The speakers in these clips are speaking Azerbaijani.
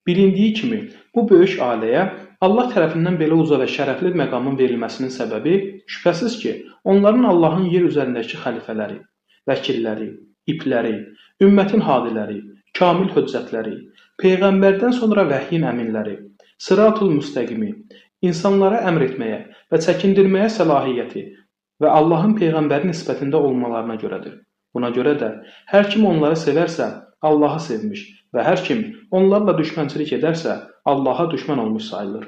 Bilindiyi kimi, bu böyük ailəyə Allah tərəfindən belə uca və şərəfli məqamın verilməsinin səbəbi şübhəsiz ki, onların Allahın yer üzərindəki xəlifələri, vəkilləri, ipləri, ümmətin hadiləri, kamil höccətləri, peyğəmbərdən sonra vəhyin əminləri, sıratul müstəqimi, insanlara əmr etməyə və çəkindirməyə səlahiyyəti və Allahın peyğəmbəri nisbətində olmalarına görədir. Buna görə də hər kim onları sevərsə, Allahı sevmiş və hər kim onlarla düşmənçilik edərsə, Allaha düşmən olmuş sayılır.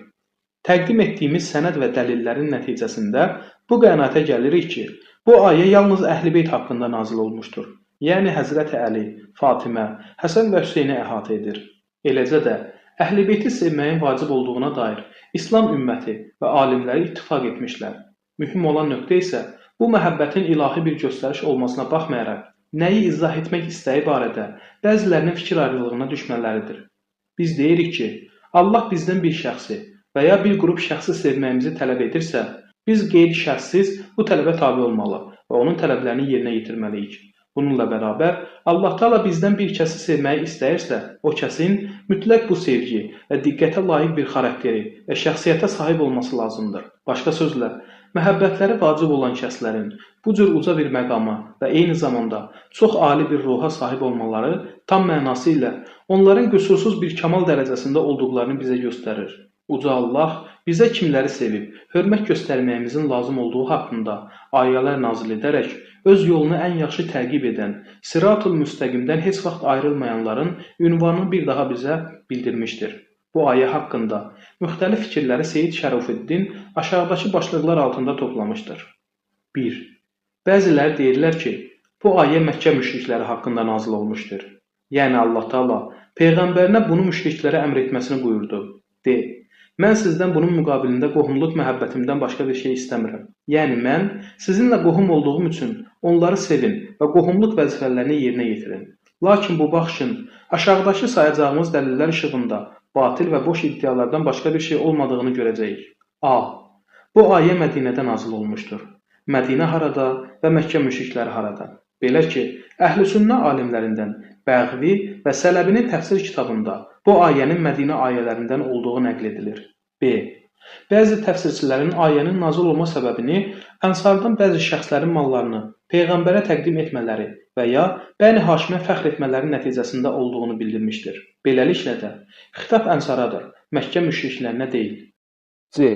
Təqdim etdiyimiz sənəd və dəlillərin nəticəsində bu qənaətə gəlirik ki, bu ayə yalnız Əhl-i Beyt haqqında nazil olmuşdur. Yəni Həzrəti Əli, Fatimə, Həsən və Hüseyni əhatə edir. Eləcə də Əhl-i Beyti sevməyin vacib olduğuna dair İslam ümməti və alimləri ittifaq etmişlər. Mühüm olan nöqtə isə bu məhəbbətin ilahi bir göstəriş olmasına baxmayaraq, nəyi izah etmək istəyi barədə bəzilərinin fikir ayrılığına düşmələridir. Biz deyirik ki, Allah bizdən bir şəxsi və ya bir qrup şəxsi sevməyimizi tələb edirsə, biz qeyri-şəxssiz bu tələbə tabe olmalı və onun tələblərini yerinə yetirməliyik. Bununla bərabər, Allah Taala bizdən bir kəsi sevməyi istəyirsə, o kəsin mütləq bu sevgi və diqqətə layiq bir xarakteri və şəxsiyyətə sahib olması lazımdır. Başqa sözlə, məhəbbətləri vacib olan kəslərin bu cür uca bir məqama və eyni zamanda çox ali bir ruha sahib olmaları tam mənası ilə onların qüsursuz bir kamal dərəcəsində olduqlarını bizə göstərir. Uca Allah bizə kimləri sevib, hörmət göstərməyimizin lazım olduğu haqqında ayələr nazil edərək, öz yolunu ən yaxşı təqib edən, sıratul müstəqimdən heç vaxt ayrılmayanların ünvanını bir daha bizə bildirmişdir. Bu ayə haqqında müxtəlif fikirləri Seyyid Şərəfuddin aşağıdakı başlıqlar altında toplamışdır. 1. Bəziləri deyirlər ki, bu ayə Məkkə müşrikləri haqqında nazil olmuşdur. Yəni Allah Taala peyğəmbərinə bunu müşriklərə əmr etməsini buyurdu. D. Mən sizdən bunun müqabilində qohumluq məhəbbətimdən başqa bir şey istəmirəm. Yəni mən sizinlə qohum olduğum üçün onları sevin və qohumluq vəzifələrini yerinə yetirin. Lakin bu baxışın aşağıdakı sayacağımız dəlillər işığında batil və boş iddialardan başqa bir şey olmadığını görəcəyik. A. Bu ayə Mədinədə nazil olmuşdur. Mədinə harada və Məkkə müşrikləri harada? Belə ki, Əhl-i-Sünnə alimlərindən Bəğvi və Sələbinin təfsir kitabında bu ayənin Mədinə ayələrindən olduğu nəql edilir. B. Bəzi təfsirçilərin ayənin nazil olma səbəbini Ənsardan bəzi şəxslərin mallarını Peyğəmbərə təqdim etmələri və ya Bəni Haşimə fəxr etmələri nəticəsində olduğunu bildirmişdir. Beləliklə də, xitab Ənsaradır, Məkkə müşriklərinə deyil. C.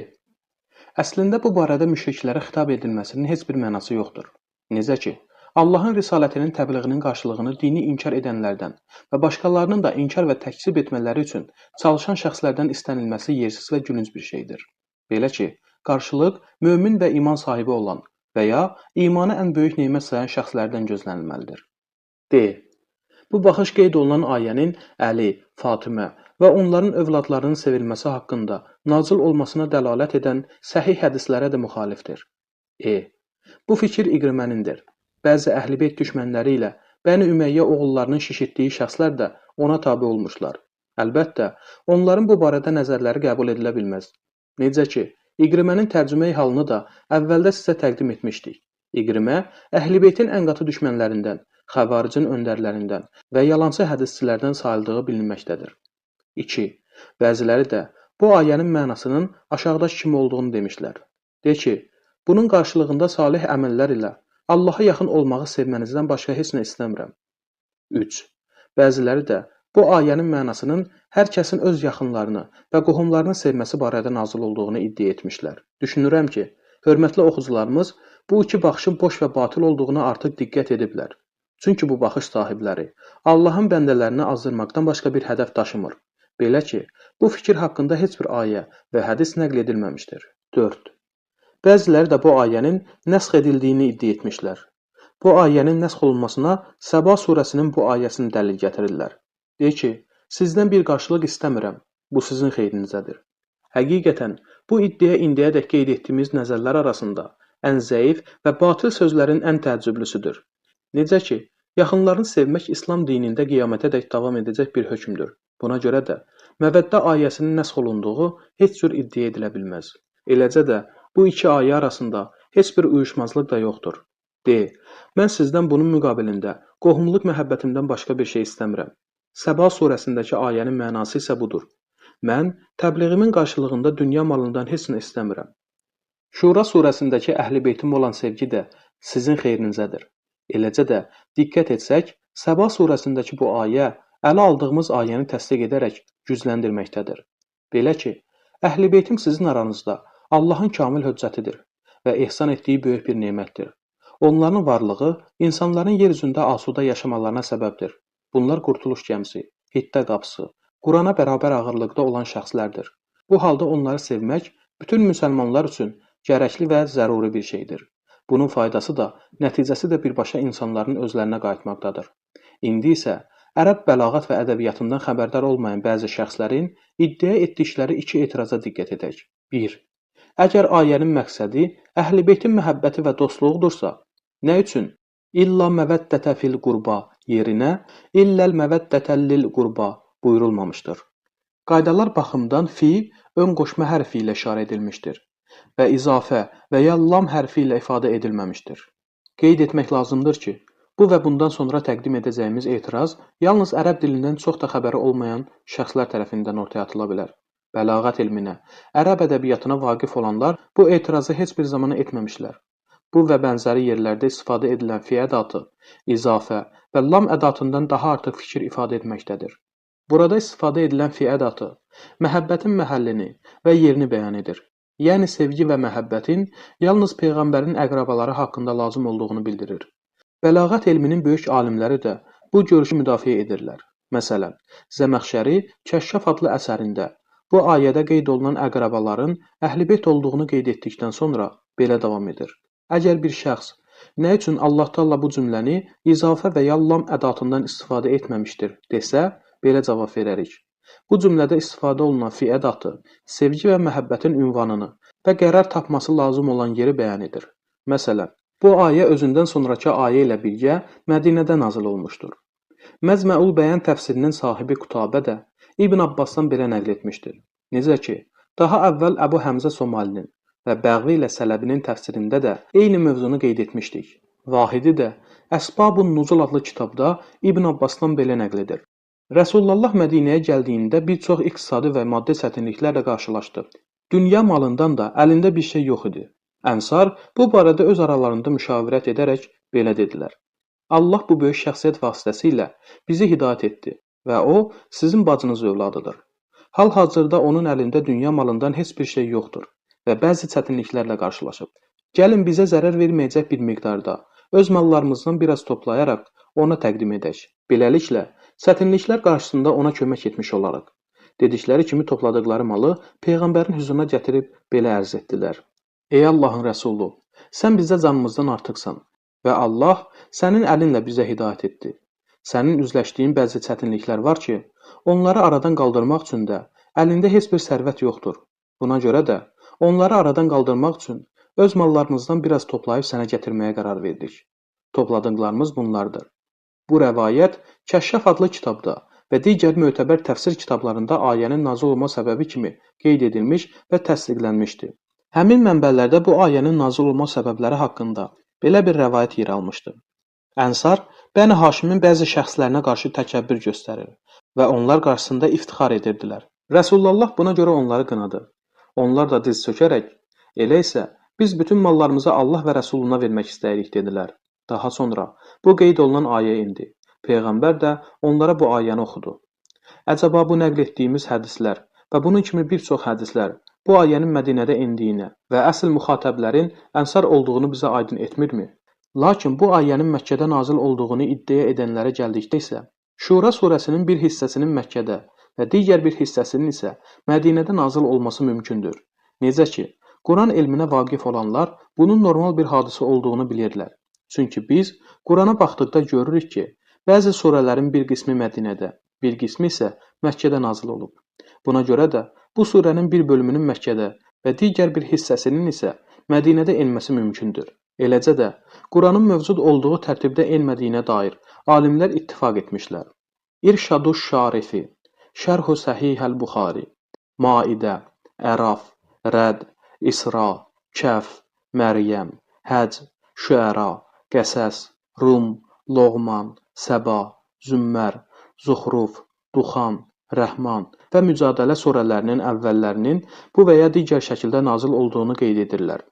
Əslində bu barədə müşriklərə xitab edilməsinin heç bir mənası yoxdur. Necə ki, Allahın risalətinin təbliğinin qarşılığını dini inkar edənlərdən və başqalarının da inkar və təkzib etmələri üçün çalışan şəxslərdən istənilməsi yersiz və gülünc bir şeydir. Belə ki, qarşılıq mömin və iman sahibi olan və ya imanı ən böyük nemət sayan şəxslərdən gözlənilməlidir. D. Bu baxış qeyd olunan ayənin Əli, Fatimə və onların övladlarının sevilməsi haqqında nazil olmasına dəlalət edən səhih hədislərə də müxalifdir. E. Bu fikir İqrimənindir. Bəzi Əhl-i Beyt düşmənləri ilə Bəni Ümeyyə oğullarının şişirtdiyi şəxslər də ona tabe olmuşlar. Əlbəttə, onların bu barədə nəzərləri qəbul edilə bilməz. Necə ki, İqrimənin tərcüməyi halını da əvvəldə sizə təqdim etmişdik. İqrimə Əhl-i Beytin ən qatı düşmənlərindən, xəvaricin öndərlərindən və yalançı hədisçilərdən sayıldığı bilinməkdədir. 2. Bəziləri də bu ayənin mənasının aşağıdakı kimi olduğunu demişlər. De ki, bunun qarşılığında salih əməllər ilə Allaha yaxın olmağı sevmənizdən başqa heç nə istəmirəm. 3. Bəziləri də bu ayənin mənasının hər kəsin öz yaxınlarını və qohumlarını sevməsi barədə nazil olduğunu iddia etmişlər. Düşünürəm ki, hörmətli oxucularımız bu iki baxışın boş və batil olduğunu artıq diqqət ediblər. Çünki bu baxış sahibləri Allahın bəndələrini azdırmaqdan başqa bir hədəf daşımır. Belə ki, bu fikir haqqında heç bir ayə və hədis nəql edilməmişdir. 4. Bəziləri də bu ayənin nəsx edildiyini iddia etmişlər. Bu ayənin nəsx olunmasına Səba surəsinin bu ayəsini dəlil gətirirlər. Deyir ki, sizdən bir qarşılıq istəmirəm, bu sizin xeyrinizədir. Həqiqətən, bu iddia indiyədək qeyd etdiyimiz nəzərlər arasında ən zəif və batil sözlərin ən təəccüblüsüdür. Necə ki, yaxınlarını sevmək İslam dinində qiyamətədək davam edəcək bir hökmdür. Buna görə də, Məvəddə ayəsinin nəsx olunduğu heç cür iddia edilə bilməz. Eləcə də, bu iki ayə arasında heç bir uyuşmazlıq da yoxdur. D. Mən sizdən bunun müqabilində qohumluq məhəbbətimdən başqa bir şey istəmirəm. Səba surəsindəki ayənin mənası isə budur. Mən təbliğimin qarşılığında dünya malından heç nə istəmirəm. Şura surəsindəki Əhl-i Beytimə olan sevgi də sizin xeyrinizədir. Eləcə də diqqət etsək, Səba surəsindəki bu ayə ələ aldığımız ayəni təsdiq edərək gücləndirməkdədir. Belə ki, Əhl-i Beytim sizin aranızda Allahın kamil höccətidir və ehsan etdiyi böyük bir nemətdir. Onların varlığı insanların yer üzündə asuda yaşamalarına səbəbdir. Bunlar qurtuluş gəmisi, hiddə qapısı, Qurana bərabər ağırlıqda olan şəxslərdir. Bu halda onları sevmək bütün müsəlmanlar üçün gərəkli və zəruri bir şeydir. Bunun faydası da, nəticəsi də birbaşa insanların özlərinə qayıtmaqdadır. İndi isə ərəb bəlağət və ədəbiyyatından xəbərdar olmayan bəzi şəxslərin iddia etdikləri iki etiraza diqqət edək. 1. Əgər ayənin məqsədi Əhl-i Beytin məhəbbəti və dostluğudursa, nə üçün İlla məvəddətə fil qurba yerinə illəl məvəddətə lil qurba buyurulmamışdır? Qaydalar baxımından fi ön qoşma hərfi ilə işarə edilmişdir və izafə və ya lam hərfi ilə ifadə edilməmişdir. Qeyd etmək lazımdır ki, bu və bundan sonra təqdim edəcəyimiz etiraz yalnız ərəb dilindən çox da xəbəri olmayan şəxslər tərəfindən ortaya atıla bilər. Bəlağət elminə, ərəb ədəbiyyatına vaqif olanlar bu etirazı heç bir zaman etməmişlər. Bu və bənzəri yerlərdə istifadə edilən fi ədatı, izafə və lam ədatından daha artıq fikir ifadə etməkdədir. Burada istifadə edilən fi ədatı məhəbbətin məhəllini və yerini bəyan edir. Yəni sevgi və məhəbbətin yalnız Peyğəmbərin əqrabaları haqqında lazım olduğunu bildirir. Bəlağət elminin böyük alimləri də bu görüşü müdafiə edirlər. Məsələn, Zəməxşəri Kəşşaf adlı əsərində bu ayədə qeyd olunan əqrabaların Əhl-i Beyt olduğunu qeyd etdikdən sonra belə davam edir. Əgər bir şəxs nə üçün Allah Taala bu cümləni izafə və ya lam ədatından istifadə etməmişdir desə, belə cavab verərik. Bu cümlədə istifadə olunan fi ədatı sevgi və məhəbbətin ünvanını və qərar tapması lazım olan yeri bəyan edir. Məsələn, bu ayə özündən sonrakı ayə ilə birgə Mədinədə nazil olmuşdur. Məcməul Bəyan təfsirinin sahibi Qutabə də İbn Abbasdan belə nəql etmişdir. Necə ki, daha əvvəl Əbu Həmzə Somalinin və Bəğvi ilə Sələbinin təfsirində də eyni mövzunu qeyd etmişdik. Vahidi də Əsbabun Nuzul adlı kitabda İbn Abbasdan belə nəql edir. Rəsulullah Mədinəyə gəldiyində bir çox iqtisadi və maddi çətinliklərlə qarşılaşdı. Dünya malından da əlində bir şey yox idi. Ənsar bu barədə öz aralarında müşavirət edərək belə dedilər. Allah bu böyük şəxsiyyət vasitəsilə bizi hidayət etdi və o sizin bacınız övladıdır. Hal-hazırda onun əlində dünya malından heç bir şey yoxdur və bəzi çətinliklərlə qarşılaşıb. Gəlin bizə zərər verməyəcək bir miqdarda öz mallarımızdan biraz toplayaraq ona təqdim edək. Beləliklə, çətinliklər qarşısında ona kömək etmiş olarıq. Dedikləri kimi topladıqları malı Peyğəmbərin hüzuruna gətirib belə ərz etdilər. Ey Allahın Rəsulu, sən bizə canımızdan artıqsan və Allah sənin əlinlə bizə hidayət etdi. Sənin üzləşdiyin bəzi çətinliklər var ki, onları aradan qaldırmaq üçün də əlində heç bir sərvət yoxdur. Buna görə də onları aradan qaldırmaq üçün öz mallarımızdan biraz toplayıb sənə gətirməyə qərar verdik. Topladıqlarımız bunlardır. Bu rəvayət Kəşşaf adlı kitabda və digər mötəbər təfsir kitablarında ayənin nazil olma səbəbi kimi qeyd edilmiş və təsdiqlənmişdir. Həmin mənbələrdə bu ayənin nazil olma səbəbləri haqqında belə bir rəvayət yer almışdır. Ənsar Bəni Haşimin bəzi şəxslərinə qarşı təkəbbür göstərir və onlar qarşısında iftixar edirdilər. Rəsulullah buna görə onları qınadı. Onlar da diz çökərək, elə isə biz bütün mallarımızı Allah və Rəsuluna vermək istəyirik dedilər. Daha sonra bu qeyd olunan ayə indi. Peyğəmbər də onlara bu ayəni oxudu. Əcəba bu nəql etdiyimiz hədislər və bunun kimi bir çox hədislər bu ayənin Mədinədə indiyinə və əsl müxatəblərin Ənsar olduğunu bizə aydın etmirmi? Lakin bu ayənin Məkkədə nazil olduğunu iddia edənlərə gəldikdə isə, Şura surəsinin bir hissəsinin Məkkədə və digər bir hissəsinin isə Mədinədə nazil olması mümkündür. Necə ki, Quran elminə vaqif olanlar bunun normal bir hadisə olduğunu bilirlər. Çünki biz Qurana baxdıqda görürük ki, bəzi surələrin bir qismi Mədinədə, bir qismi isə Məkkədə nazil olub. Buna görə də bu surənin bir bölümünün Məkkədə və digər bir hissəsinin isə Mədinədə enməsi mümkündür. Eləcə də Quranın mövcud olduğu tərtibdə enmədiyinə dair alimlər ittifaq etmişlər. İrşaduş Şarifi, Şərh-ü Səhih-əl-Buxari, Maidə, Əraf, Rəd, İsra, Kəf, Məryəm, Həc, Şüəra, Qəsəs, Rum, Loğman, Səba, Zümmər, Zuxruf, Duxan, Rəhman və Mücadilə surələrinin əvvəllərinin bu və ya digər şəkildə nazil olduğunu qeyd edirlər.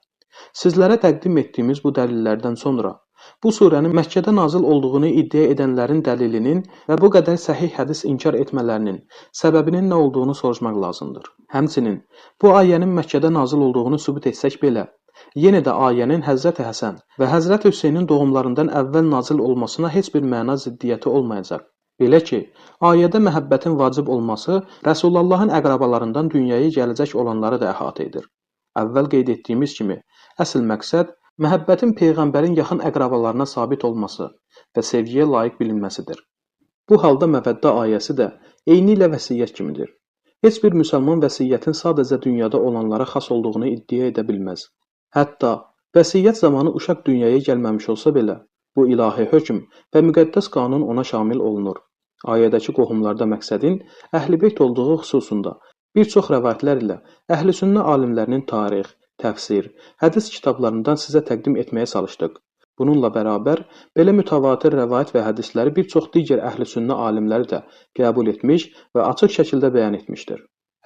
Sizlərə təqdim etdiyimiz bu dəlillərdən sonra bu surənin Məkkədə nazil olduğunu iddia edənlərin dəlilinin və bu qədər səhih hədis inkar etmələrinin səbəbinin nə olduğunu soruşmaq lazımdır. Həmçinin bu ayənin Məkkədə nazil olduğunu sübut etsək belə, yenə də ayənin Həzrəti Həsən və Həzrəti Hüseynin doğumlarından əvvəl nazil olmasına heç bir məna ziddiyyəti olmayacaq. Belə ki, ayədə məhəbbətin vacib olması Rəsulullahın əqrabalarından dünyaya gələcək olanları da əhatə edir. Əvvəl qeyd etdiyimiz kimi, əsl məqsəd məhəbbətin Peyğəmbərin yaxın əqrabalarına sabit olması və sevgiyə layiq bilinməsidir. Bu halda məvəddə ayəsi də eynilə vəsiyyət kimidir. Heç bir müsəlman vəsiyyətin sadəcə dünyada olanlara xas olduğunu iddia edə bilməz. Hətta vəsiyyət zamanı uşaq dünyaya gəlməmiş olsa belə, bu ilahi hökm və müqəddəs qanun ona şamil olunur. Ayədəki qohumlarda məqsədin Əhl-i-Beyt olduğu xüsusunda bir çox rəvayətlər ilə Əhl-i-Sünnə alimlərinin tarix, təfsir, hədis kitablarından sizə təqdim etməyə çalışdıq. Bununla bərabər, belə mütəvatir rəvayət və hədisləri bir çox digər Əhl-i-Sünnə alimləri də qəbul etmiş və açıq şəkildə bəyan etmişdir.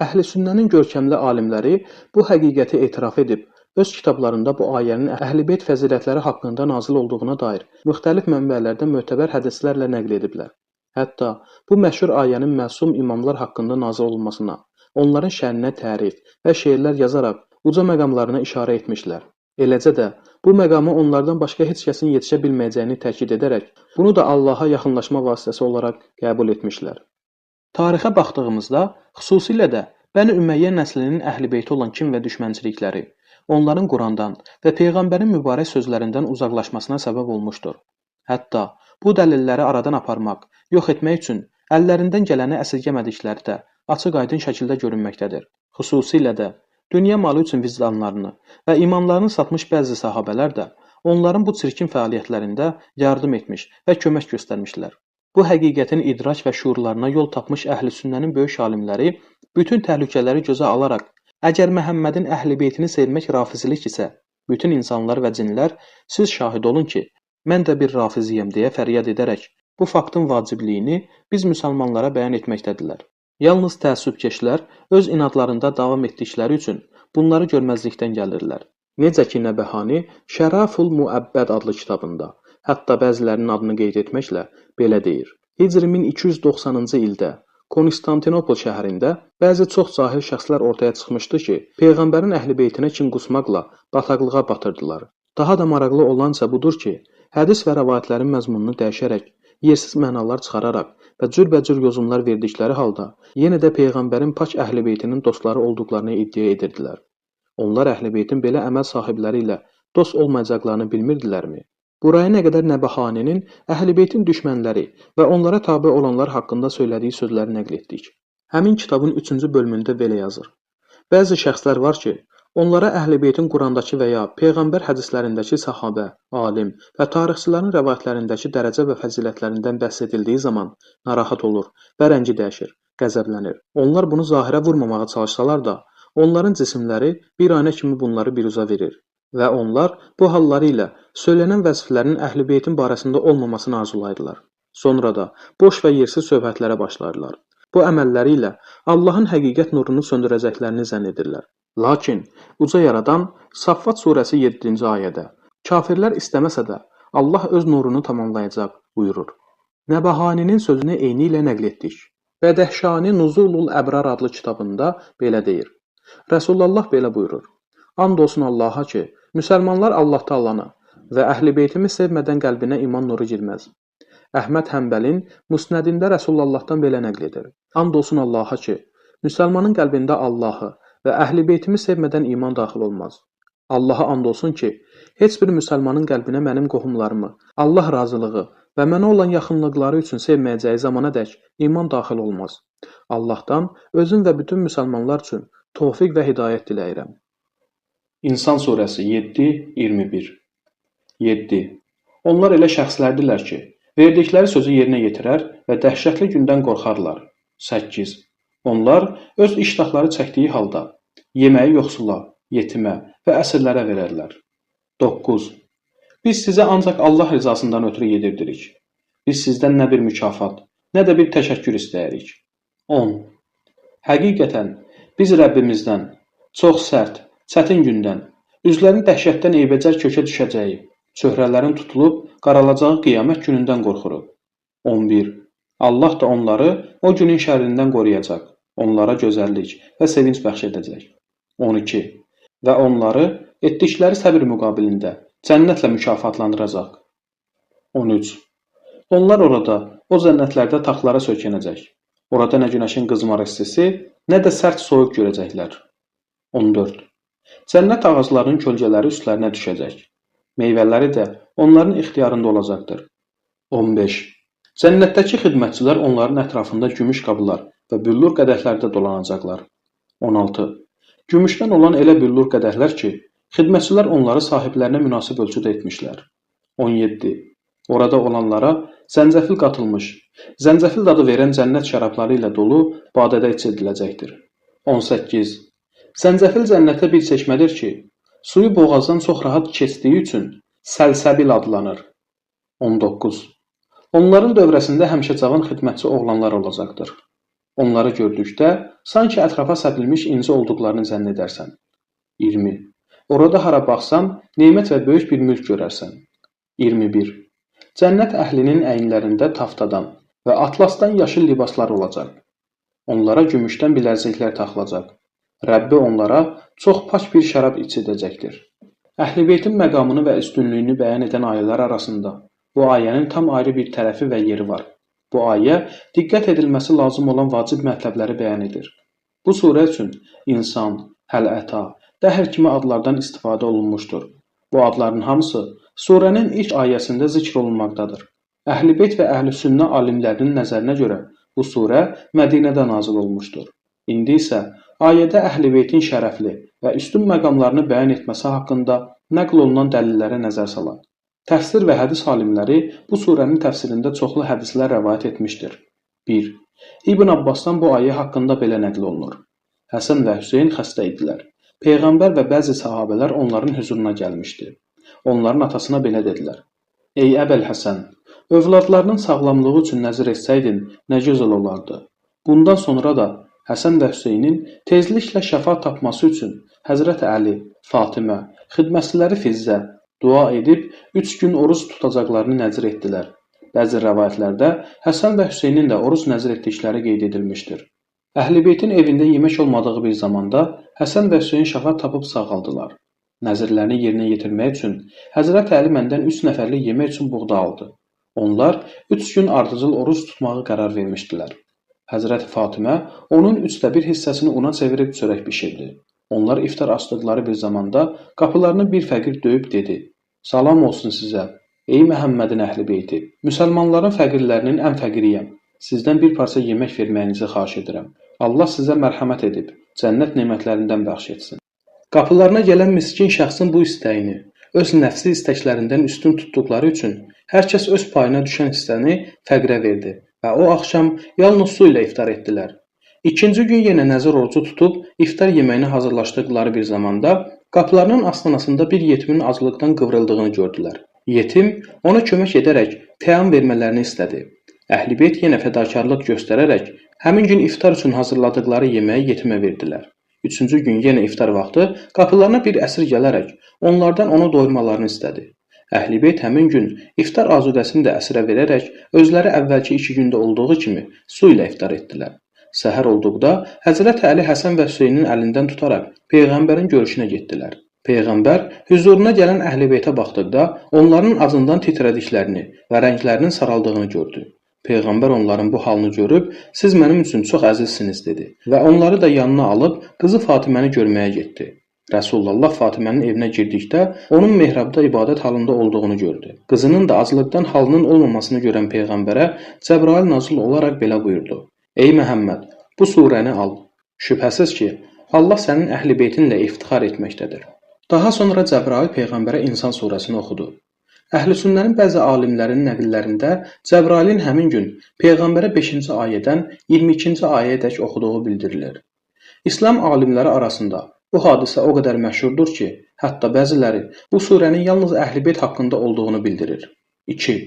Əhl-i-Sünnənin görkəmli alimləri bu həqiqəti etiraf edib, öz kitablarında bu ayənin Əhl-i-Beyt fəzilətləri haqqında nazil olduğuna dair müxtəlif mənbələrdən mötəbər hədislərlə nəql ediblər. Hətta bu məşhur ayənin məsum imamlar haqqında nazil olmasına, onların şəninə tərif və şeirlər yazaraq uca məqamlarına işarə etmişlər. Eləcə də bu məqamı onlardan başqa heç kəsin yetişə bilməyəcəyini təkid edərək, bunu da Allaha yaxınlaşma vasitəsi olaraq qəbul etmişlər. Tarixə baxdığımızda, xüsusilə də Bəni Ümməyyə nəslinin Əhl-i-Beyti olan kin və düşmənçilikləri, onların Qurandan və Peyğəmbərin mübarək sözlərindən uzaqlaşmasına səbəb olmuşdur. Hətta bu dəlilləri aradan aparmaq, yox etmək üçün əllərindən gələni əsirgəmədikləri də açıq-aydın şəkildə görünməkdədir. Xüsusilə də dünya malı üçün vicdanlarını və imanlarını satmış bəzi sahabələr də onların bu çirkin fəaliyyətlərində yardım etmiş və kömək göstərmişlər. Bu həqiqətin idrak və şuurlarına yol tapmış Əhl-i-Sünnənin böyük alimləri bütün təhlükələri gözə alaraq, əgər Məhəmmədin Əhl-i-Beytini sevmək rafizilik isə, bütün insanlar və cinlər siz şahid olun ki, mən də bir rafiziyəm deyə fəryad edərək, bu faktın vacibliyini biz müsəlmanlara bəyan etməkdədirlər. Yalnız təəssübkeşlər öz inadlarında davam etdikləri üçün bunları görməzlikdən gəlirlər. Necə ki, Nəbəhani Şəraful Müəbbəd adlı kitabında, hətta bəzilərinin adını qeyd etməklə belə deyir. Hicri 1290-cı ildə Konstantinopol şəhərində bəzi çox cahil şəxslər ortaya çıxmışdı ki, Peyğəmbərin Əhl-i-Beytinə kin qusmaqla bataqlığa batırdılar. Daha da maraqlı olansa budur ki, hədis və rəvayətlərin məzmununu dəyişərək, yersiz mənalar çıxararaq və cürbəcür yozumlar verdikləri halda yenə də Peyğəmbərin pak Əhl-i-Beytinin dostları olduqlarını iddia edirdilər. Onlar Əhl-i-Beytin belə əməl sahibləri ilə dost olmayacaqlarını bilmirdilərmi? Buraya nə qədər Nəbəhaninin Əhl-i-Beytin düşmənləri və onlara tabe olanlar haqqında söylədiyi sözləri nəql etdik. Həmin kitabın 3-cü bölümündə belə yazır. Bəzi şəxslər var ki, onlara Əhl-i-Beytin Qurandakı və ya Peyğəmbər hədislərindəki sahabə, alim və tarixçilərin rəvayətlərindəki dərəcə və fəzilətlərindən bəhs edildiyi zaman narahat olur və rəngi dəyişir, qəzəblənir. Onlar bunu zahirə vurmamağa çalışsalar da, onların cisimləri bir aynə kimi bunları biruza verir və onlar bu halları ilə söylənən vəzifələrin Əhl-i-Beytin barəsində olmamasını arzulayırlar. Sonra da boş və yersiz söhbətlərə başlarlar. Bu əməlləri ilə Allahın həqiqət nurunu söndürəcəklərini zənn edirlər. Lakin uca yaradan Saffat surəsi 7-ci ayədə kafirlər istəməsə də Allah öz nurunu tamamlayacaq buyurur. Nəbəhaninin sözünü eyni ilə nəql etdik. Bədəhşani Nuzulul Əbrar adlı kitabında belə deyir. Rəsulullah belə buyurur. And olsun Allaha ki, müsəlmanlar Allah Taala'nı və Əhl-i-Beytimi sevmədən qəlbinə iman nuru girməz. Əhməd Həmbəlin Musnədində Rəsulullahdan belə nəql edir. And olsun Allaha ki, müsəlmanın qəlbində Allahı və Əhl-i-Beytimi sevmədən iman daxil olmaz. Allaha and olsun ki, heç bir müsəlmanın qəlbinə mənim qohumlarımı, Allah razılığı və mənə olan yaxınlıqları üçün sevməyəcəyi zamanadək iman daxil olmaz. Allahdan özüm və bütün müsəlmanlar üçün tövfiq və hidayət diləyirəm. İnsan surəsi 7-21 7. Onlar elə şəxslərdirlər ki, verdikləri sözü yerinə yetirər və dəhşətli gündən qorxarlar. 8. Onlar öz iştahları çəkdiyi halda yeməyi yoxsula, yetimə və əsirlərə verərlər. 9. Biz sizə ancaq Allah rızasından ötürü yedirdirik. Biz sizdən nə bir mükafat, nə də bir təşəkkür istəyirik. 10. Həqiqətən biz Rəbbimizdən çox sərt, çətin gündən, üzlərin dəhşətdən eybəcər kökə düşəcəyi, çöhrələrin tutulub qaralacağı qiyamət günündən qorxuruq. 11. Allah da onları o günün şərrindən qoruyacaq, onlara gözəllik və sevinç bəxş edəcək. 12. Və onları etdikləri səbir müqabilində cənnətlə mükafatlandıracaq. 13. Onlar orada, o cənnətlərdə taxtlara söykənəcək. Orada nə günəşin qızmar istisi, nə də sərt soyuq görəcəklər. 14. Cənnət ağaclarının kölgələri üstlərinə düşəcək. Meyvələri də onların ixtiyarında olacaqdır. 15. Cənnətdəki xidmətçilər onların ətrafında gümüş qablar və büllur qədəhlərdə dolanacaqlar. 16. Gümüşdən olan elə büllur qədəhlər ki, xidmətçilər onları sahiblərinə münasib ölçüdə etmişlər. 17. Orada olanlara zəncəfil qatılmış, zəncəfil dadı verən cənnət şərabları ilə dolu badədə içildiləcəkdir. 18. Zəncəfil cənnətdə bir çeşmədir ki, suyu boğazdan çox rahat keçdiyi üçün səlsəbil adlanır. 19. Onların dövrəsində həmişə cavan xidmətçi oğlanlar olacaqdır. Onları gördükdə sanki ətrafa səpilmiş inci olduqlarını zənn edərsən. 20. Orada hara baxsan, nemət və böyük bir mülk görərsən. 21. Cənnət əhlinin əyinlərində taftadan və atlasdan yaşıl libaslar olacaq. Onlara gümüşdən bilərziklər taxılacaq. Rəbbi onlara çox pak bir şərab içidəcəkdir. Əhl-i-Beytin məqamını və üstünlüyünü bəyan edən ayələr arasında bu ayənin tam ayrı bir tərəfi və yeri var. Bu ayə diqqət edilməsi lazım olan vacib mətləbləri bəyan edir. Bu surə üçün insan, həl-əta, dəhər kimi adlardan istifadə olunmuşdur. Bu adların hamısı surənin ilk ayəsində zikr olunmaqdadır. Əhl-i-Beyt və Əhl-i-Sünnə alimlərinin nəzərinə görə bu surə Mədinədə nazil olmuşdur. İndi isə ayədə Əhl-i-Beytin şərəfli və üstün məqamlarını bəyan etməsi haqqında nəql olunan dəlillərə nəzər salaq. Təfsir və hədis alimləri bu surənin təfsirində çoxlu hədislər rəvayət etmişdir. 1. İbn Abbasdan bu ayə haqqında belə nəql olunur. Həsən və Hüseyn xəstə idilər. Peyğəmbər və bəzi sahabələr onların hüzuruna gəlmişdi. Onların atasına belə dedilər: Ey Əbəl Həsən, övladlarının sağlamlığı üçün nəzir etsəydin, nə gözəl olardı. Bundan sonra da Həsən və Hüseynin tezliklə şəfa tapması üçün Həzrət Əli, Fatimə, xidmətçiləri Fizzə dua edib 3 gün oruc tutacaqlarını nəzir etdilər. Bəzi rəvayətlərdə Həsən və Hüseynin də oruc nəzir etdikləri qeyd edilmişdir. Əhl-i-Beytin evində yemək olmadığı bir zamanda Həsən və Hüseyn şəfa tapıb sağaldılar. Nəzirlərini yerinə yetirmək üçün Həzrət Əli məndən 3 nəfərlik yemək üçün buğda aldı. Onlar 3 gün ardıcıl oruc tutmağı qərar vermişdilər. Həzrət Fatimə onun 1/3 hissəsini una çevirib çörək bişirdi. Onlar iftar açdıqları bir zamanda qapılarını bir fəqir döyüb dedi: Salam olsun sizə, ey Məhəmmədin əhl-i-Beyti, müsəlmanların fəqirlərinin ən fəqiriyəm. Sizdən bir parça yemək verməyinizi xahiş edirəm. Allah sizə mərhəmət edib, cənnət nemətlərindən bəxş etsin. Qapılarına gələn miskin şəxsin bu istəyini, öz nəfsi istəklərindən üstün tutduqları üçün hər kəs öz payına düşən hissəni fəqirə verdi və o axşam yalnız su ilə iftar etdilər. İkinci gün yenə nəzir orucu tutub iftar yeməyini hazırlaşdıqları bir zamanda qapılarının astanasında bir yetimin aclıqdan qıvrıldığını gördülər. Yetim ona kömək edərək təam vermələrini istədi. Əhl-i-Beyt yenə fədakarlıq göstərərək həmin gün iftar üçün hazırladıqları yeməyi yetimə verdilər. Üçüncü gün yenə iftar vaxtı qapılarına bir əsir gələrək onlardan onu doyurmalarını istədi. Əhl-i-Beyt həmin gün iftar azudəsini də əsirə verərək özləri əvvəlki 2 gündə olduğu kimi su ilə iftar etdilər. Səhər olduqda Həzrət Əli Həsən və Hüseynin əlindən tutaraq Peyğəmbərin görüşünə getdilər. Peyğəmbər hüzuruna gələn Əhl-i-Beytə baxdıqda onların acından titrədiklərini və rənglərinin saraldığını gördü. Peyğəmbər onların bu halını görüb, siz mənim üçün çox əzizsiniz dedi və onları da yanına alıb qızı Fatiməni görməyə getdi. Rəsulullah Fatimənin evinə girdikdə onun mehrabda ibadət halında olduğunu gördü. Qızının da aclıqdan halının olmamasını görən Peyğəmbərə Cəbrail nazil olaraq belə buyurdu: Ey Məhəmməd, bu surəni al. Şübhəsiz ki, Allah sənin əhl-i-beytinlə iftixar etməkdədir. Daha sonra Cəbrail Peyğəmbərə İnsan surəsini oxudu. Əhl-i-Sünnənin bəzi alimlərinin nəqillərində Cəbrailin həmin gün Peyğəmbərə 5-ci ayədən 22-ci ayəyədək oxuduğu bildirilir. İslam alimləri arasında bu hadisə o qədər məşhurdur ki, hətta bəziləri bu surənin yalnız Əhl-i-Beyt haqqında olduğunu bildirir. 2.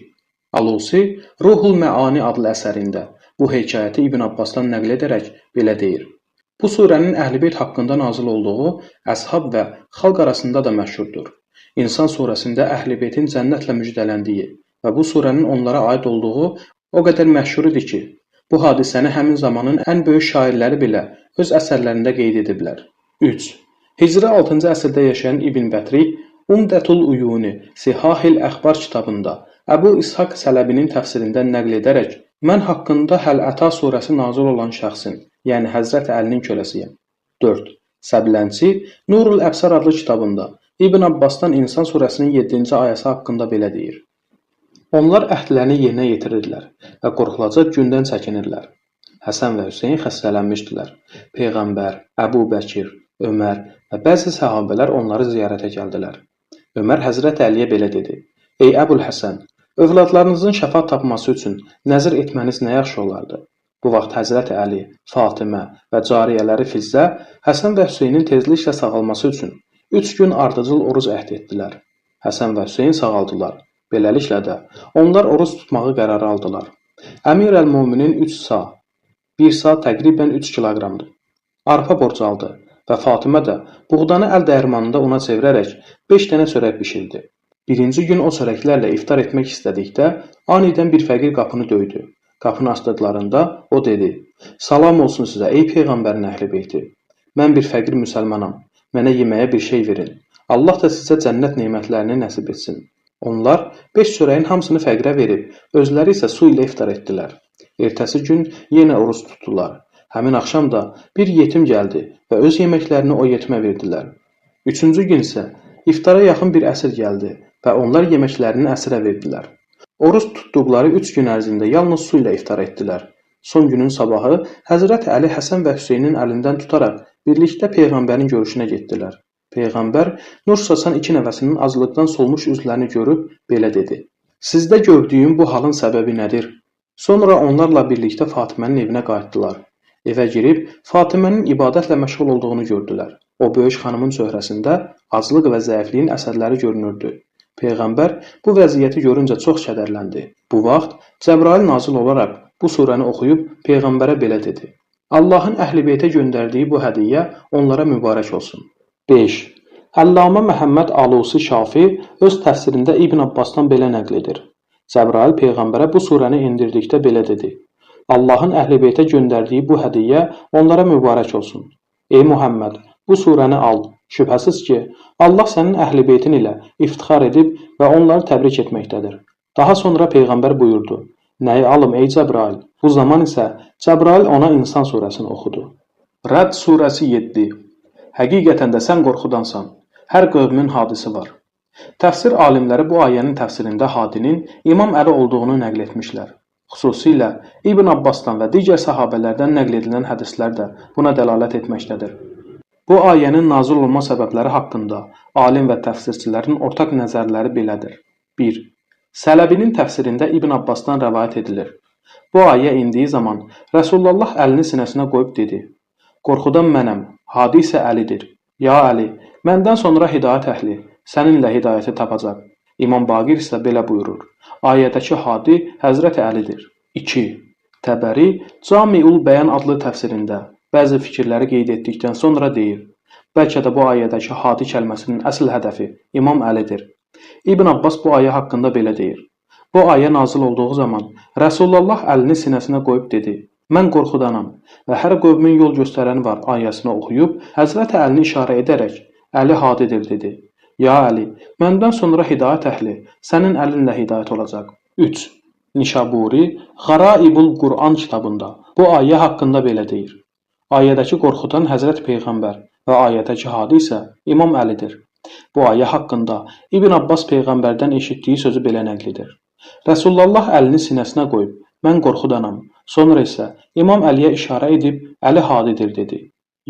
Alusi Ruhul Məani adlı əsərində bu hekayəti İbn Abbasdan nəql edərək belə deyir. Bu surənin Əhl-i-Beyt haqqında nazil olduğu əshab və xalq arasında da məşhurdur. İnsan surəsində Əhl-i-Beytin cənnətlə müjdələndiyi və bu surənin onlara aid olduğu o qədər məşhur idi ki, bu hadisəni həmin zamanın ən böyük şairləri belə öz əsərlərində qeyd ediblər. 3. Hicri 6-cı əsrdə yaşayan İbn Bətri Umdətul Uyuni Sihahil Əxbar kitabında Əbu İshaq Sələbinin təfsirindən nəql edərək, mən haqqında Həl-Əta surəsi nazil olan şəxsin, yəni Həzrət Əlinin köləsiyəm. 4. Səbilənçi Nurul Əbsar adlı kitabında İbn Abbasdan İnsan surəsinin 7-ci ayəsi haqqında belə deyir. Onlar əhdlərini yerinə yetirirlər və qorxulacaq gündən çəkinirlər. Həsən və Hüseyin xəstələnmişdilər. Peyğəmbər, Əbu Bəkir, Ömər və bəzi səhabələr onları ziyarətə gəldilər. Ömər Həzrət Əliyə belə dedi. Ey Əbul Həsən, övladlarınızın şəfa tapması üçün nəzir etməniz nə yaxşı olardı. Bu vaxt Həzrət Əli, Fatimə və cariyələri Fizzə Həsən və Hüseynin tezliklə sağalması üçün 3 gün ardıcıl oruc əhd etdilər. Həsən və Hüseyin sağaldılar. Beləliklə də onlar oruc tutmağı qərarı aldılar. Əmir əl-Müminin 3 sa, 1 sa təqribən 3 kiloqramdır. Arpa borc aldı və Fatimə də buğdanı əl dəyirmanında una çevirərək 5 dənə çörək bişirdi. Birinci gün o çörəklərlə iftar etmək istədikdə anidən bir fəqir qapını döydü. Qapını açdıqlarında o dedi, salam olsun sizə ey Peyğəmbərin əhl-i-beyti. Mən bir fəqir müsəlmanam, mənə yeməyə bir şey verin. Allah da sizə cənnət nemətlərini nəsib etsin. Onlar 5 çörəyin hamısını fəqirə verib, özləri isə su ilə iftar etdilər. Ertəsi gün yenə oruç tutdular. Həmin axşam da bir yetim gəldi və öz yeməklərini o yetimə verdilər. Üçüncü gün isə iftara yaxın bir əsir gəldi və onlar yeməklərini əsirə verdilər. Oruç tutduqları 3 gün ərzində yalnız su ilə iftar etdilər. Son günün sabahı Həzrət Əli Həsən və Hüseynin əlindən tutaraq birlikdə Peyğəmbərin görüşünə getdilər. Peyğəmbər nur saçan 2 nəvəsinin aclıqdan solmuş üzlərini görüb belə dedi. Sizdə gördüyüm bu halın səbəbi nədir? Sonra onlarla birlikdə Fatimənin evinə qayıtdılar. Evə girib Fatimənin ibadətlə məşğul olduğunu gördülər. O böyük xanımın çöhrəsində aclıq və zəifliyin əsərləri görünürdü. Peyğəmbər bu vəziyyəti görüncə çox kədərləndi. Bu vaxt Cəbrail nazil olaraq bu surəni oxuyub Peyğəmbərə belə dedi. Allahın Əhl-i-Beytə göndərdiyi bu hədiyyə onlara mübarək olsun. 5. Əllamə Məhəmməd Alusi Şafi öz təfsirində İbn Abbasdan belə nəql edir. Cəbrail Peyğəmbərə bu surəni indirdikdə belə dedi. Allahın Əhl-i-Beytə göndərdiyi bu hədiyyə onlara mübarək olsun. Ey Muhammed, bu surəni al. Şübhəsiz ki, Allah sənin Əhl-i-Beytin ilə iftixar edib və onları təbrik etməkdədir. Daha sonra Peyğəmbər buyurdu. Nəyi alım ey Cəbrail? Bu zaman isə Cəbrail ona İnsan surəsini oxudu. Rəd surəsi 7. Həqiqətən də sən qorxudansan. Hər qövmün hadisi var. Təfsir alimləri bu ayənin təfsirində hadinin İmam Əli olduğunu nəql etmişlər. Xüsusilə İbn Abbasdan və digər səhabələrdən nəql edilən hədislər də buna dəlalət etməkdədir. Bu ayənin nazil olma səbəbləri haqqında alim və təfsirçilərin ortaq nəzərləri belədir. 1. Sələbinin təfsirində İbn Abbasdan rəvayət edilir. Bu ayə indiyi zaman Rəsulullah əlini sinəsinə qoyub dedi. Qorxudan mənəm, Hadi isə Əlidir. Ya Əli, məndən sonra hidayət əhli, səninlə hidayəti tapacaq. İmam Baqir isə belə buyurur. Ayədəki Hadi Həzrəti Əlidir. 2. Təbəri Camiul Bəyan adlı təfsirində bəzi fikirləri qeyd etdikdən sonra deyir. Bəlkə də bu ayədəki Hadi kəlməsinin əsl hədəfi İmam Əlidir. İbn Abbas bu ayə haqqında belə deyir. Bu ayə nazil olduğu zaman Rəsulullah əlini sinəsinə qoyub dedi. Mən qorxudanam və hər qövmin yol göstərəni var ayəsini oxuyub Həzrət Əlini işarə edərək Əli hadidir dedi. Ya Əli, məndən sonra hidayət əhli, sənin əlinlə hidayət olacaq. 3. Nişaburi Ғaraibul Qur'an kitabında bu ayə haqqında belə deyir. Ayədəki qorxudan Həzrət Peyğəmbər və ayədəki hadi isə İmam Əlidir. Bu ayə haqqında İbn Abbas Peyğəmbərdən eşitdiyi sözü belə nəql edir. Rəsulullah əlini sinəsinə qoyub, mən qorxudanam. Sonra isə İmam Əliyə işarə edib Əli hadidir dedi.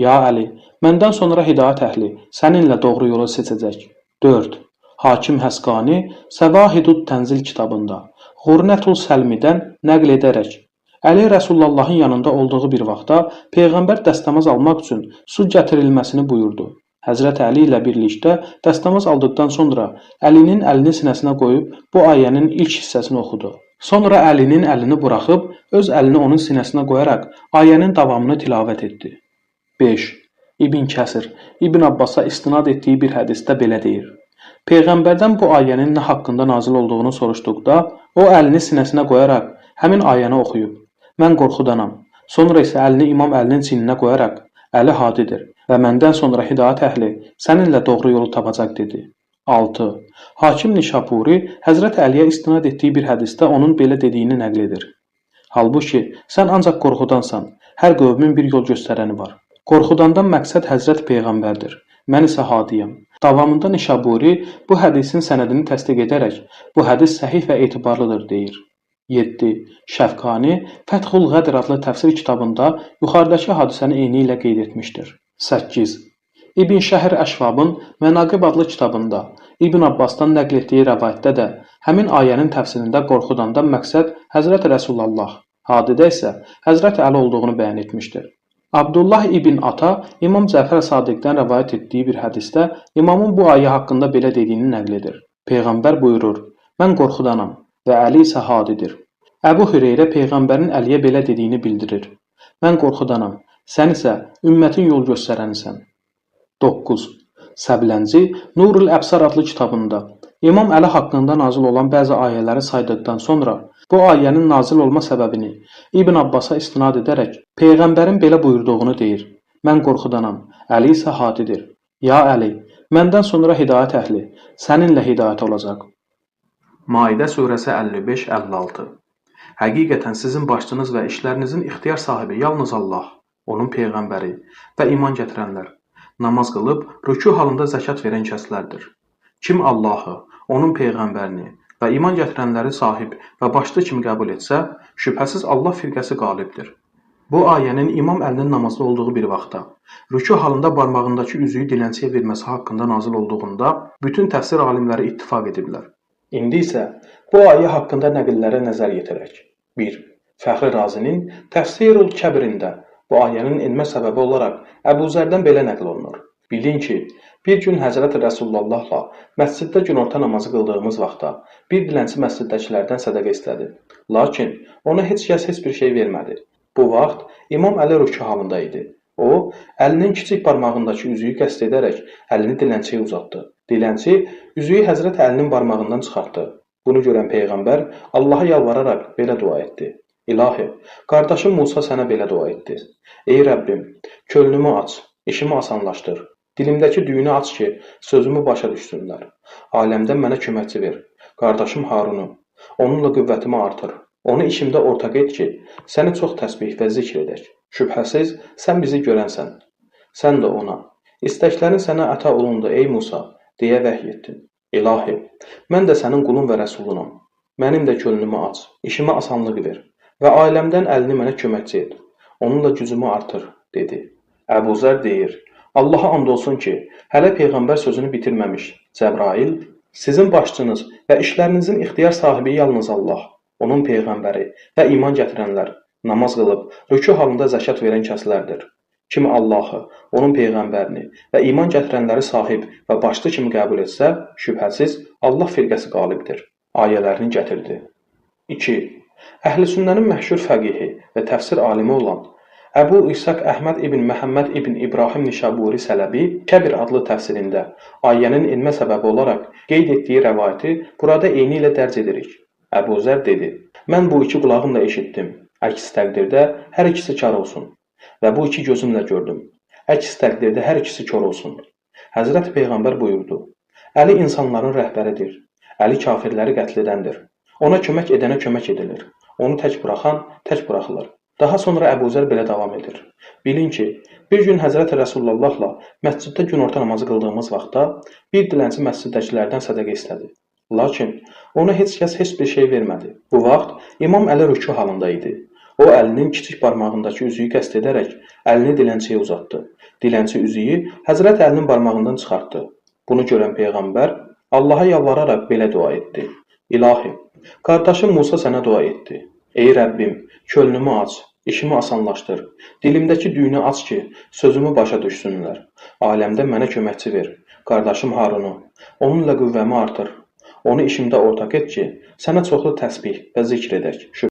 Ya Əli, məndən sonra hidayət əhli səninlə doğru yolu seçəcək. 4. Hakim Həsqani Səvahidud Tənzil kitabında Ğurnətul Səlmidən nəql edərək Əli Rəsulullahın yanında olduğu bir vaxtda Peyğəmbər dəstəmaz almaq üçün su gətirilməsini buyurdu. Həzrət Əli ilə birlikdə dəstəmaz aldıqdan sonra Əlinin əlini sinəsinə qoyub bu ayənin ilk hissəsini oxudu. Sonra Əlinin əlini buraxıb, öz əlini onun sinəsinə qoyaraq ayənin davamını tilavət etdi. 5. İbn Kəsir, İbn Abbasa istinad etdiyi bir hədisdə belə deyir. Peyğəmbərdən bu ayənin nə haqqında nazil olduğunu soruşduqda, o əlini sinəsinə qoyaraq həmin ayəni oxuyub. Mən qorxudanam. Sonra isə əlini İmam Əlinin çiyninə qoyaraq, Əli hadidir və məndən sonra hidayət əhli səninlə doğru yolu tapacaq dedi. 6. Hakim Nişapuri Həzrət Əliyə istinad etdiyi bir hədisdə onun belə dediyini nəql edir. Halbuki sən ancaq qorxudansan, hər qövmin bir yol göstərəni var. Qorxudandan məqsəd Həzrət Peyğəmbərdir. Mən isə hadiyəm. Davamında Nişaburi bu hədisin sənədini təsdiq edərək, bu hədis səhih və etibarlıdır deyir. 7. Şəfqani Fəthul Qədr adlı təfsir kitabında yuxarıdakı hadisəni eyni ilə qeyd etmişdir. 8. İbn Şəhr Əşvabın Mənaqib adlı kitabında İbn Abbasdan nəql etdiyi rəvayətdə də həmin ayənin təfsirində qorxudandan məqsəd Həzrət Rəsulullah, hadidə isə Həzrət Əli olduğunu bəyan etmişdir. Abdullah ibn Ata İmam Cəfər Sadiqdən rəvayət etdiyi bir hədisdə İmamın bu ayə haqqında belə dediyini nəql edir. Peyğəmbər buyurur: "Mən qorxudanam və Əli isə hadidir." Əbu Hüreyrə Peyğəmbərin Əliyə belə dediyini bildirir. "Mən qorxudanam, sən isə ümmətin yol göstərənisən." 9. Səblənci Nurul Əbsar adlı kitabında İmam Əli haqqında nazil olan bəzi ayələri saydıqdan sonra bu ayənin nazil olma səbəbini İbn Abbasa istinad edərək Peyğəmbərin belə buyurduğunu deyir. "Mən qorxudanam, Əli isə hadidir. Ya Əli, məndən sonra hidayət əhli səninlə hidayət olacaq." Maidə surəsi 55-56. Həqiqətən sizin başçınız və işlərinizin ixtiyar sahibi yalnız Allah, onun peyğəmbəri və iman gətirənlər, namaz qılıb rükû halında zəkat verən kəslərdir. Kim Allahı, onun peyğəmbərini və iman gətirənləri sahib və başçı kimi qəbul etsə, şübhəsiz Allah firqəsi qalibdir. Bu ayənin İmam Əlinin namazda olduğu bir vaxtda, rükû halında barmağındakı üzüyü dilənçiyə verməsi haqqında nazil olduğunda bütün təfsir alimləri ittifaq ediblər. İndi isə bu ayə haqqında nəqillərə nəzər yetirək. 1. Fəxri Razinin Təfsirul Kəbrində bu ayənin enmə səbəbi olaraq Əbu Zərdən belə nəql olunur. Bilin ki, bir gün Həzrət Rəsulullahla məsciddə günorta namazı qıldığımız vaxtda bir dilənçi məsciddəkilərdən sədəqə istədi. Lakin ona heç kəs heç bir şey vermədi. Bu vaxt İmam Əli rükû halında idi. O, əlinin kiçik barmağındakı üzüyü qəsd edərək əlini dilənçiyə uzatdı. Dilənçi üzüyü Həzrət Əlinin barmağından çıxartdı. Bunu görən Peyğəmbər Allaha yalvararaq belə dua etdi. İlahi, qardaşım Musa sənə belə dua etdi. Ey Rəbbim, könlümü aç, işimi asanlaşdır. Dilimdəki düyünü aç ki, sözümü başa düşsünlər. Aləmdən mənə köməkçi ver. Qardaşım Harunu, onunla qüvvətimi artır. Onu işimdə ortaq et ki, səni çox təsbih və zikr edək. Şübhəsiz, sən bizi görənsən. Sən də ona. İstəklərin sənə əta olundu ey Musa, deyə vəhy etdin. İlahi, mən də sənin qulun və rəsulunam. Mənim də könlümü aç, işimə asanlıq ver və ailəmdən əlini mənə köməkçi et. Onunla gücümü artır, dedi. Əbu Zər deyir, Allaha and olsun ki, hələ Peyğəmbər sözünü bitirməmiş. Cəbrail, sizin başçınız və işlərinizin ixtiyar sahibi yalnız Allah, onun Peyğəmbəri və iman gətirənlər, namaz qılıb, rükû halında zəkat verən kəslərdir. Kim Allahı, onun Peyğəmbərini və iman gətirənləri sahib və başçı kimi qəbul etsə, şübhəsiz Allah firqəsi qalibdir. Ayələrini gətirdi. 2. Əhl-i Sünnənin məşhur fəqihi və təfsir alimi olan Əbu İshaq Əhməd ibn Məhəmməd ibn İbrahim Nişaburi Sələbi Kəbir adlı təfsirində ayənin enmə səbəbi olaraq qeyd etdiyi rəvayəti burada eyni ilə dərc edirik. Əbu Zər dedi, mən bu iki qulağımla eşitdim, əks təqdirdə hər ikisi kar olsun və bu iki gözümlə gördüm, əks təqdirdə hər ikisi kör olsun. Həzrət Peyğəmbər buyurdu, Əli insanların rəhbəridir, Əli kafirləri qətl edəndir, ona kömək edənə kömək edilir, onu tək buraxan tək buraxılır. Daha sonra Əbu Zər belə davam edir. Bilin ki, bir gün Həzrət Rəsulullahla məsciddə günorta namazı qıldığımız vaxtda bir dilənçi məsciddəkilərdən sədəqə istədi. Lakin ona heç kəs heç bir şey vermədi. Bu vaxt İmam Əli rükû halında idi. O əlinin kiçik barmağındakı üzüyü qəsd edərək əlini dilənçiyə uzatdı. Dilənçi üzüyü Həzrət Əlinin barmağından çıxartdı. Bunu görən Peyğəmbər Allaha yalvararaq belə dua etdi. İlahi, qardaşım Musa sənə dua etdi. Ey Rəbbim, könlümü aç, işimi asanlaşdır. Dilimdəki düyünü aç ki, sözümü başa düşsünlər. Aləmdə mənə köməkçi ver. Qardaşım Harunu, onunla qüvvəmi artır. Onu işimdə ortaq et ki, sənə çoxlu təsbih və zikr edək.